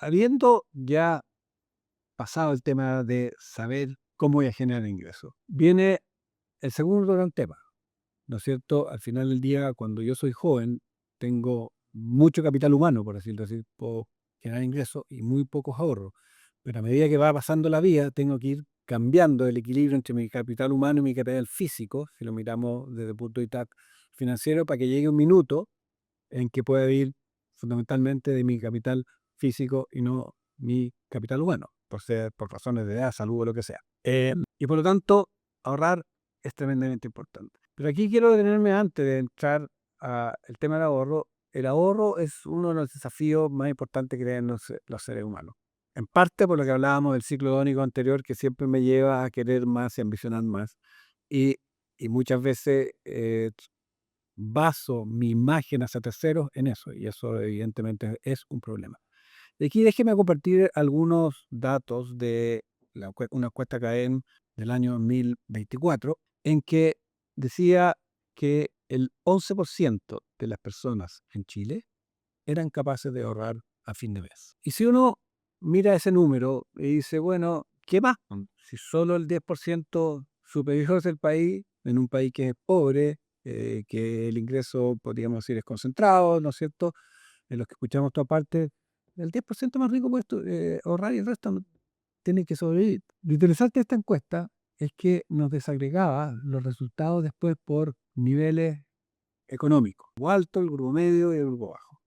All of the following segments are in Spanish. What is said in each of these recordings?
Habiendo ya pasado el tema de saber cómo voy a generar ingresos, viene el segundo gran tema, ¿no es cierto? Al final del día, cuando yo soy joven, tengo mucho capital humano, por decirlo así, puedo generar ingresos y muy pocos ahorros. Pero a medida que va pasando la vida, tengo que ir cambiando el equilibrio entre mi capital humano y mi capital físico, si lo miramos desde el punto de vista financiero, para que llegue un minuto en que pueda vivir fundamentalmente de mi capital físico y no mi capital humano, por razones de edad, salud o lo que sea. Y por lo tanto, ahorrar es tremendamente importante. Pero aquí quiero detenerme antes de entrar al tema del ahorro. El ahorro es uno de los desafíos más importantes que tienen los seres humanos. En parte por lo que hablábamos del ciclo hedónico anterior, que siempre me lleva a querer más y ambicionar más. Y, y muchas veces baso mi imagen hacia terceros en eso, y eso evidentemente es un problema. De aquí déjeme compartir algunos datos de una encuesta CAEM del año 2024, en que decía que el 11% de las personas en Chile eran capaces de ahorrar a fin de mes. Y si uno mira ese número y dice, bueno, ¿qué más? Si solo el 10% superior del país, en un país que es pobre, que el ingreso, podríamos decir, es concentrado, ¿no es cierto? En los que escuchamos toda parte, el 10% más rico puede ahorrar y el resto tiene que sobrevivir. Lo interesante de esta encuesta es que nos desagregaba los resultados después por niveles económicos, el grupo alto, el grupo medio y el grupo bajo.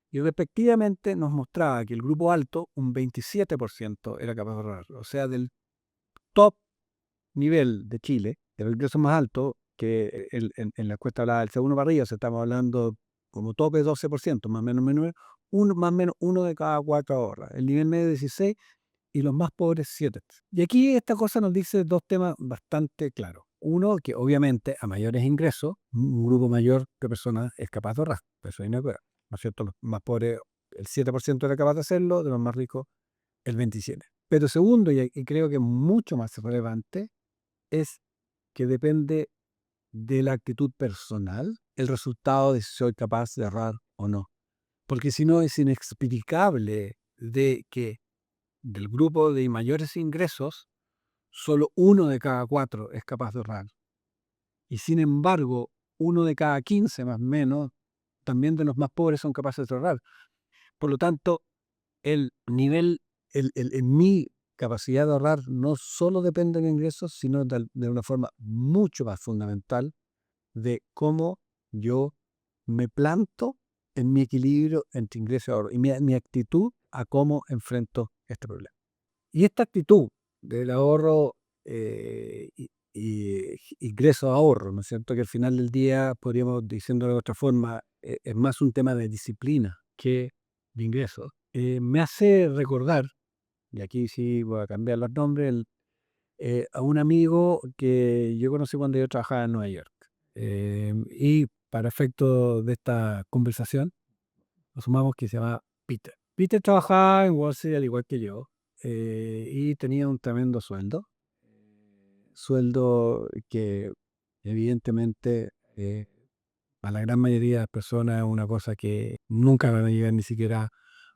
Y respectivamente nos mostraba que el grupo alto, un 27% era capaz de ahorrar. O sea, del top nivel de Chile, el ingreso más alto, que en la encuesta hablaba del segundo para arriba, o sea, estamos hablando como tope 12%, más o menos uno de cada cuatro ahorra. El nivel medio 16 y los más pobres 7. Y aquí esta cosa nos dice dos temas bastante claros. Uno, que obviamente a mayores ingresos, un grupo mayor de personas es capaz de ahorrar. Eso hay una cosa, ¿no es cierto? Los más pobres, el 7% era capaz de hacerlo, de los más ricos, el 27%. Pero segundo, y creo que mucho más relevante, es que depende de la actitud personal el resultado de si soy capaz de ahorrar o no. Porque si no es inexplicable de que del grupo de mayores ingresos, solo uno de cada cuatro es capaz de ahorrar. Y sin embargo, uno de cada 15 más o menos, también de los más pobres son capaces de ahorrar. Por lo tanto, el nivel, mi capacidad de ahorrar no solo depende de ingresos, sino de una forma mucho más fundamental de cómo yo me planto en mi equilibrio entre ingreso y ahorro y mi actitud a cómo enfrento este problema. Y esta actitud del ahorro ingreso-ahorro, ¿no es cierto? Que al final del día, podríamos diciendo de otra forma, es más un tema de disciplina que de ingresos. Me hace recordar, y aquí sí voy a cambiar los nombres, a un amigo que yo conocí cuando yo trabajaba en Nueva York. Y para efecto de esta conversación, asumamos que se llama Peter. Peter trabajaba en Wall Street al igual que yo, y tenía un tremendo sueldo que evidentemente a la gran mayoría de las personas es una cosa que nunca van a llegar ni siquiera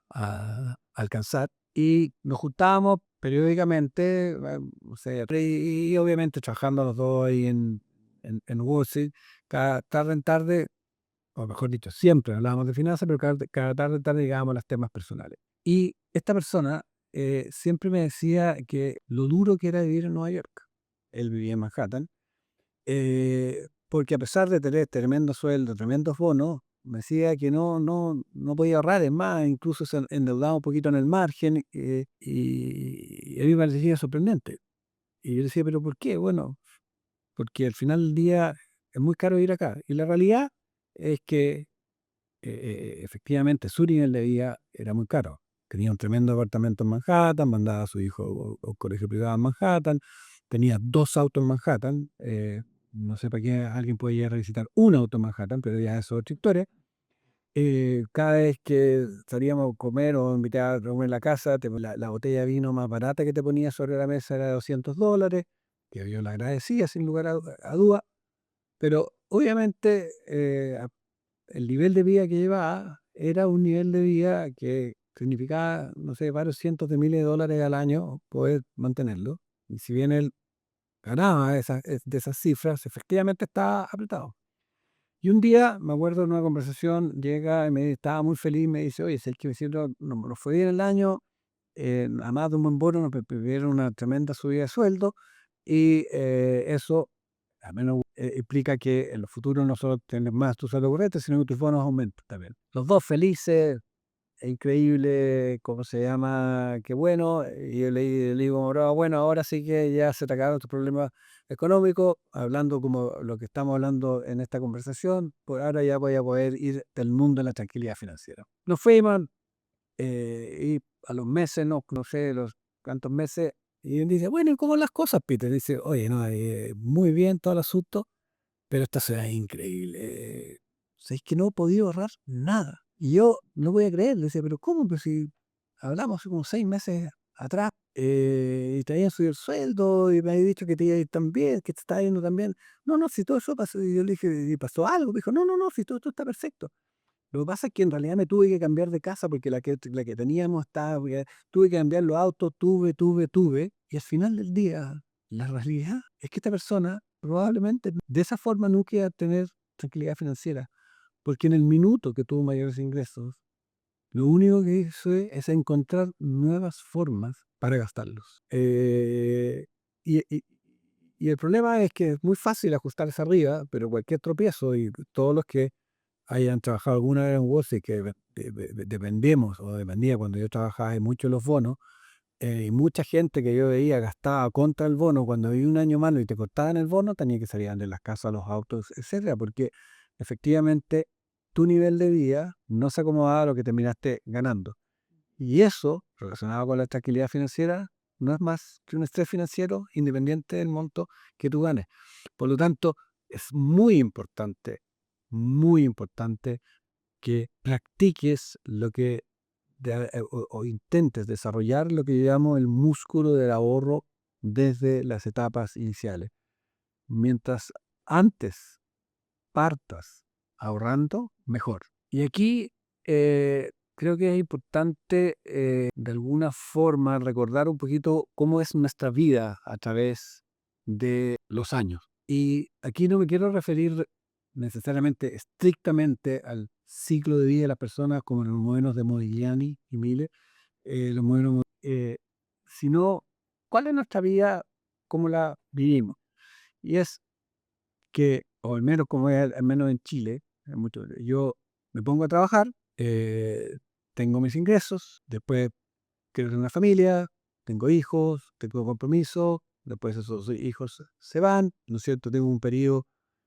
a alcanzar. Y nos juntábamos periódicamente, o sea, y obviamente trabajando los dos ahí en Wall Street, cada tarde en tarde, o mejor dicho, siempre hablábamos de finanzas, pero cada tarde en tarde llegábamos a los temas personales. Y esta persona siempre me decía que lo duro que era vivir en Nueva York. Él vivía en Manhattan, porque a pesar de tener tremendo sueldo, tremendos bonos, me decía que no podía ahorrar, es más, incluso se endeudaba un poquito en el margen, y a mí me parecía sorprendente. Y yo decía, ¿pero por qué? Bueno, porque al final del día es muy caro ir acá. Y la realidad es que efectivamente su nivel de vida era muy caro. Tenía un tremendo apartamento en Manhattan, mandaba a su hijo a un colegio privado en Manhattan, tenía dos autos en Manhattan. No sé para qué alguien puede llegar a visitar un auto en Manhattan, pero ya eso es otra historia. Cada vez que salíamos a comer o invitar a reunir en la casa, la botella de vino más barata que te ponía sobre la mesa era de $200, que yo le agradecía sin lugar a duda, pero obviamente el nivel de vida que llevaba era un nivel de vida que significaba, no sé, varios cientos de miles de dólares al año poder mantenerlo. Y si bien él ganaba de esas cifras, efectivamente estaba apretado. Y un día, me acuerdo en una conversación, llega y estaba muy feliz, me dice, oye, es que me siento, nos fue bien el año, además de un buen bono, nos pidieron una tremenda subida de sueldo y eso al menos implica que en los futuros no solo tienes más tu sueldo correcto, sino que tus bonos aumentan también. Los dos felices, es increíble, ¿cómo se llama? Qué bueno. Y yo le digo, "Bro, bueno, ahora sí que ya se te acabaron tus problemas económicos, hablando como lo que estamos hablando en esta conversación, por ahora ya voy a poder ir del mundo de la tranquilidad financiera". Nos fuimos y a los meses, no sé, los cuántos meses, y él dice, bueno, ¿y cómo las cosas, Peter? Dice, oye, no, muy bien todo el asunto, pero esta ciudad es increíble. ¿Sabes que no he podido ahorrar nada? Y yo no voy a creer, le decía, pero ¿cómo? Pues si hablamos hace como 6 meses atrás y te habían subido el sueldo y me habías dicho que te iba a ir tan bien, que te estaba yendo tan bien. No, no, si todo eso pasó. Y yo le dije, ¿y pasó algo? Me dijo, no, no, no, si todo esto está perfecto. Lo que pasa es que en realidad me tuve que cambiar de casa porque la que teníamos estaba, tuve que cambiar los autos, tuve, y al final del día, la realidad es que esta persona probablemente de esa forma nunca iba a tener tranquilidad financiera, porque en el minuto que tuvo mayores ingresos, lo único que hizo es encontrar nuevas formas para gastarlos. Y, y- y el problema es que es muy fácil ajustarse arriba, pero cualquier tropiezo y todos los que hayan trabajado alguna vez en Wall Street, que dependemos o dependía cuando yo trabajaba en mucho los bonos, y mucha gente que yo veía gastaba contra el bono cuando había un año malo y te cortaban el bono, tenía que salir de las casas, los autos, etcétera, porque efectivamente tu nivel de vida no se acomodaba a lo que terminaste ganando. Y eso, relacionado con la tranquilidad financiera, no es más que un estrés financiero independiente del monto que tú ganes. Por lo tanto, es muy importante que practiques lo que o intentes desarrollar lo que yo llamo el músculo del ahorro desde las etapas iniciales. Mientras antes partas ahorrando, mejor. Y aquí creo que es importante de alguna forma recordar un poquito cómo es nuestra vida a través de los años. Y aquí no me quiero referir necesariamente, estrictamente al ciclo de vida de las personas como en los modelos de Modigliani y Miller, los modelos, sino cuál es nuestra vida, cómo la vivimos. Y es que, o al menos como es, al menos en Chile, yo me pongo a trabajar, tengo mis ingresos, después quiero tener una familia, tengo hijos, tengo compromisos, después esos hijos se van, ¿no es cierto? Tengo un periodo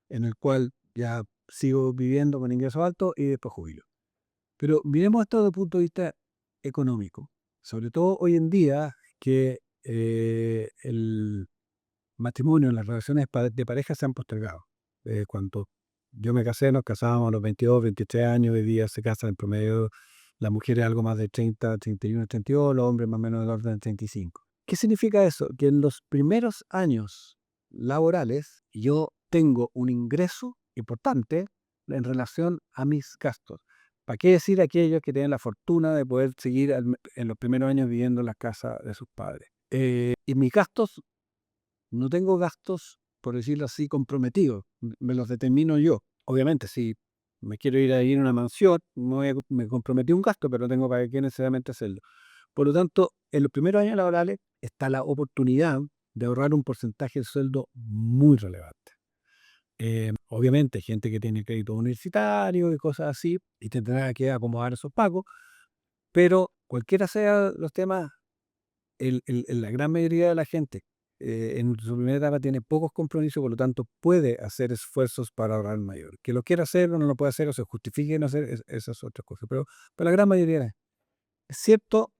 en el cual ya sigo viviendo con ingresos altos y después jubilo. Pero miremos esto desde el punto de vista económico, sobre todo hoy en día que el matrimonio, las relaciones de pareja se han postergado. Cuando yo me casé, nos casábamos a los 22, 23 años, hoy día se casan en promedio las mujeres algo más de 30, 31, 32, los hombres más o menos del orden de 35. ¿Qué significa eso? Que en los primeros años laborales yo tengo un ingreso importante en relación a mis gastos. ¿Para qué decir aquellos que tienen la fortuna de poder seguir en los primeros años viviendo en la casa de sus padres? Y mis gastos, no tengo gastos, por decirlo así, comprometidos. Me los determino yo. Obviamente, si me quiero ir a vivir en una mansión, me comprometí un gasto, pero no tengo para qué necesariamente hacerlo. Por lo tanto, en los primeros años laborales está la oportunidad de ahorrar un porcentaje del sueldo muy relevante. Obviamente, hay gente que tiene crédito universitario y cosas así, y tendrá que acomodar esos pagos, pero cualquiera sea los temas, la gran mayoría de la gente en su primera etapa tiene pocos compromisos, por lo tanto puede hacer esfuerzos para ahorrar mayor. Que lo quiera hacer o no lo puede hacer o se justifique no hacer esas otras cosas, pero la gran mayoría es cierto,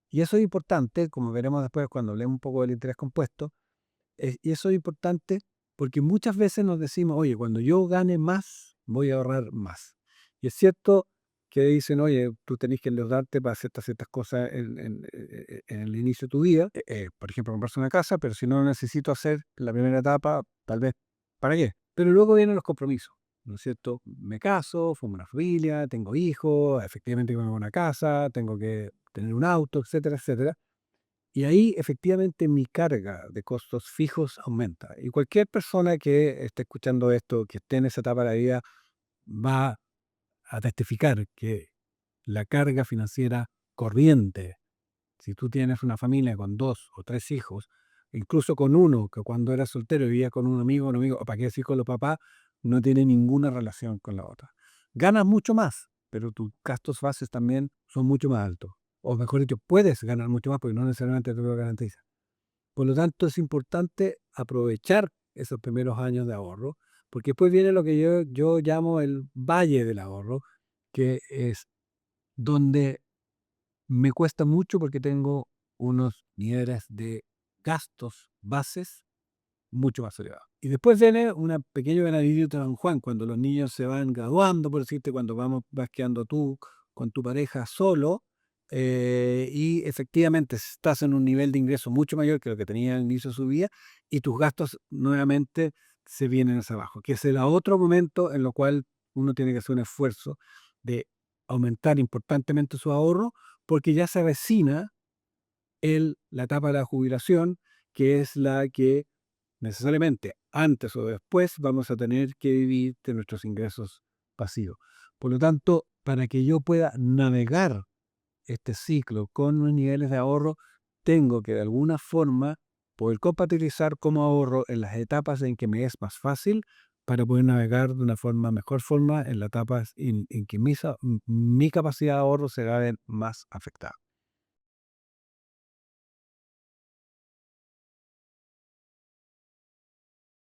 y eso es importante, como veremos después cuando hablemos un poco del interés compuesto, y eso es importante porque muchas veces nos decimos, oye, cuando yo gane más, voy a ahorrar más. Y es cierto que dicen, oye, tú tenés que endeudarte para hacer ciertas cosas en el inicio de tu vida, por ejemplo, comprarse una casa, pero si no lo necesito hacer en la primera etapa, tal vez, ¿para qué? Pero luego vienen los compromisos. ¿no es cierto? Me caso, formo una familia, tengo hijos, efectivamente tengo una casa, tengo que tener un auto, etcétera, etcétera. Y ahí efectivamente mi carga de costos fijos aumenta. Y cualquier persona que esté escuchando esto, que esté en esa etapa de la vida, va a testificar que la carga financiera corriente, si tú tienes una familia con 2 o 3 hijos, incluso con uno, que cuando eras soltero vivía con un amigo, o para qué decir con los papás, no tiene ninguna relación con la otra. Ganas mucho más, pero tus gastos bases también son mucho más altos. O mejor dicho, puedes ganar mucho más porque no necesariamente te lo garantiza. Por lo tanto, es importante aprovechar esos primeros años de ahorro, porque después viene lo que yo llamo el valle del ahorro, que es donde me cuesta mucho porque tengo unos niveles de gastos bases mucho más elevado. Y después viene un pequeño venadito de Don Juan, cuando los niños se van graduando, por decirte, cuando vas quedando tú con tu pareja solo, y efectivamente estás en un nivel de ingreso mucho mayor que lo que tenía al inicio de su vida, y tus gastos nuevamente se vienen hacia abajo, que es el otro momento en lo cual uno tiene que hacer un esfuerzo de aumentar importantemente su ahorro, porque ya se avecina la etapa de la jubilación, que es la que necesariamente antes o después vamos a tener que vivir de nuestros ingresos pasivos. Por lo tanto, para que yo pueda navegar este ciclo con unos niveles de ahorro, tengo que de alguna forma poder compatibilizar cómo ahorro en las etapas en que me es más fácil para poder navegar de una mejor forma en las etapas en que mi capacidad de ahorro se va a ver más afectada.